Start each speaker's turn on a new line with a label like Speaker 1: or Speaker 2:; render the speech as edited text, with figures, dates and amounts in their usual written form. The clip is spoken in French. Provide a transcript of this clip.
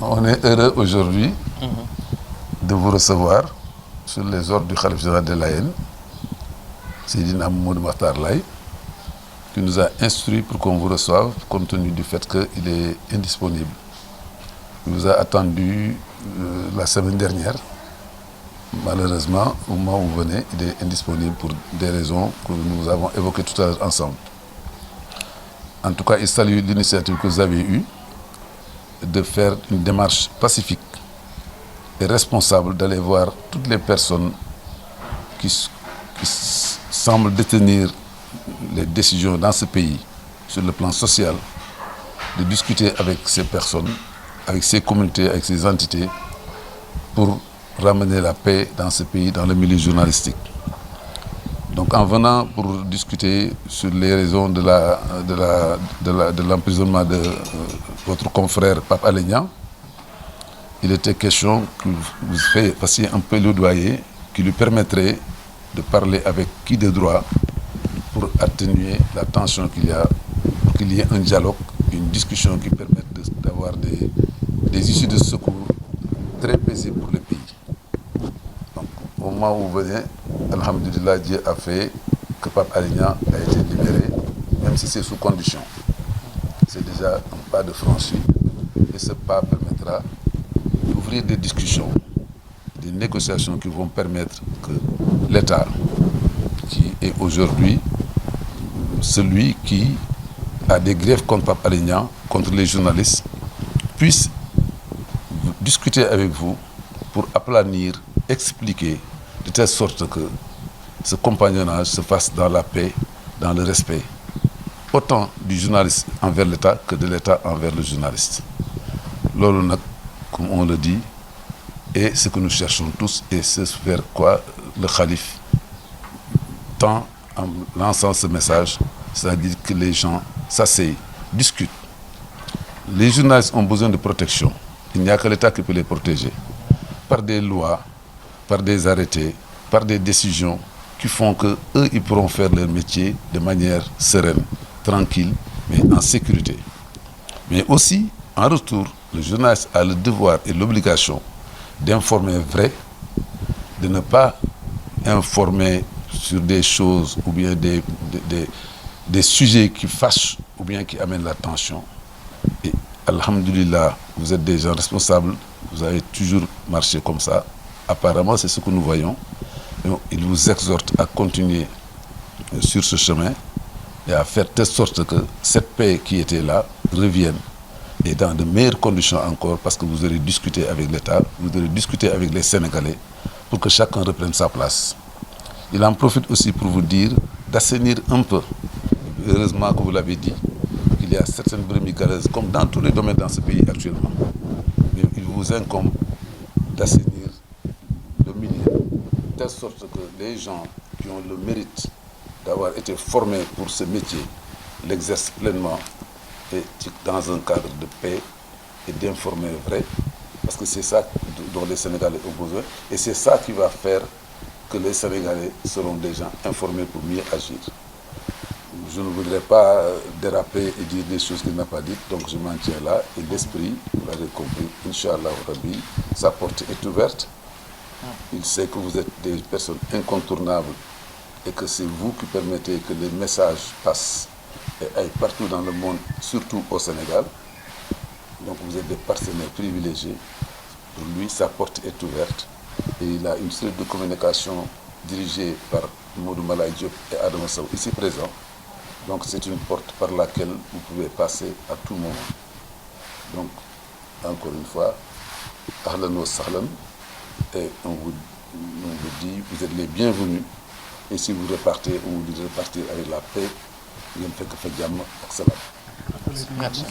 Speaker 1: On est heureux aujourd'hui de vous recevoir sur les ordres du Khalife général de Layène, Seydina Mamadou Makhtar Laye, qui nous a instruit pour qu'on vous reçoive, compte tenu du fait qu'il est indisponible. Il nous a attendu la semaine dernière. Malheureusement, au moment où vous venez, il est indisponible pour des raisons que nous avons évoquées tout à l'heure ensemble. En tout cas, il salue l'initiative que vous avez eue de faire une démarche pacifique et responsable d'aller voir toutes les personnes qui semblent détenir les décisions dans ce pays sur le plan social, de discuter avec ces personnes, avec ces communautés, avec ces entités pour ramener la paix dans ce pays, dans le milieu journalistique. Donc en venant pour discuter sur les raisons de l'emprisonnement de votre confrère Pape Alé Niang, il était question que vous fassiez un plaidoyer qui lui permettrait de parler avec qui de droit pour atténuer la tension qu'il y a, pour qu'il y ait un dialogue, une discussion qui permette d'avoir des issues de secours très paisibles pour le pays. Donc, au moment où vous venez, alhamdulillah, Dieu a fait que Pape Alé Niang a été libéré, même si c'est sous condition. C'est déjà un pas de franchi et ce pas permettra d'ouvrir des discussions, des négociations qui vont permettre que l'État, qui est aujourd'hui celui qui a des griefs contre Pape Alé Niang, contre les journalistes, puisse discuter avec vous pour aplanir, expliquer, de telle sorte que ce compagnonnage se fasse dans la paix, dans le respect, autant du journaliste envers l'État que de l'État envers le journaliste. Loolu nag, comme on le dit, est ce que nous cherchons tous et c'est vers quoi le Khalife tend en lançant ce message, c'est-à-dire que les gens s'asseyent, discutent. Les journalistes ont besoin de protection. Il n'y a que l'État qui peut les protéger. Par des lois, par des arrêtés, par des décisions qui font qu'eux, ils pourront faire leur métier de manière sereine, tranquille, mais en sécurité. Mais aussi, en retour, le journaliste a le devoir et l'obligation d'informer vrai, de ne pas informer sur des choses ou bien des sujets qui fâchent ou bien qui amènent la tension. Et alhamdulillah, vous êtes des gens responsables, vous avez toujours marché comme ça. Apparemment, c'est ce que nous voyons. Donc, il vous exhorte à continuer sur ce chemin et à faire telle sorte que cette paix qui était là revienne et dans de meilleures conditions encore parce que vous aurez discuté avec l'État, vous aurez discuté avec les Sénégalais pour que chacun reprenne sa place. Il en profite aussi pour vous dire d'assainir un peu, heureusement que vous l'avez dit, qu'il y a certaines brebis galeuses comme dans tous les domaines dans ce pays actuellement. Mais il vous incombe d'assainir le milieu, de telle sorte que les gens qui ont le mérite d'avoir été formés pour ce métier l'exercent pleinement et dans un cadre de paix et d'informer vrai, parce que c'est ça dont les Sénégalais ont besoin et c'est ça qui va faire que les Sénégalais seront des gens informés pour mieux agir. Je ne voudrais pas déraper et dire des choses qu'il n'a pas dites, donc je m'en tiens là. Et l'esprit, vous l'avez compris, Inch'Allah Rabbi, sa porte est ouverte. Il sait que vous êtes des personnes incontournables et que c'est vous qui permettez que les messages passent et aillent partout dans le monde, surtout au Sénégal. Donc vous êtes des partenaires privilégiés. Pour lui, sa porte est ouverte. Et il a une série de communications dirigées par Mamadou Malaye Diop et Adama Sow, ici présents. Donc c'est une porte par laquelle vous pouvez passer à tout moment. Donc, encore une fois, ahlan wa sahlan, et on vous dit, vous êtes les bienvenus. Et si vous repartez, on vous dit de repartir avec la paix, vous ne faites que faire jàmm ak salaam.
Speaker 2: Merci.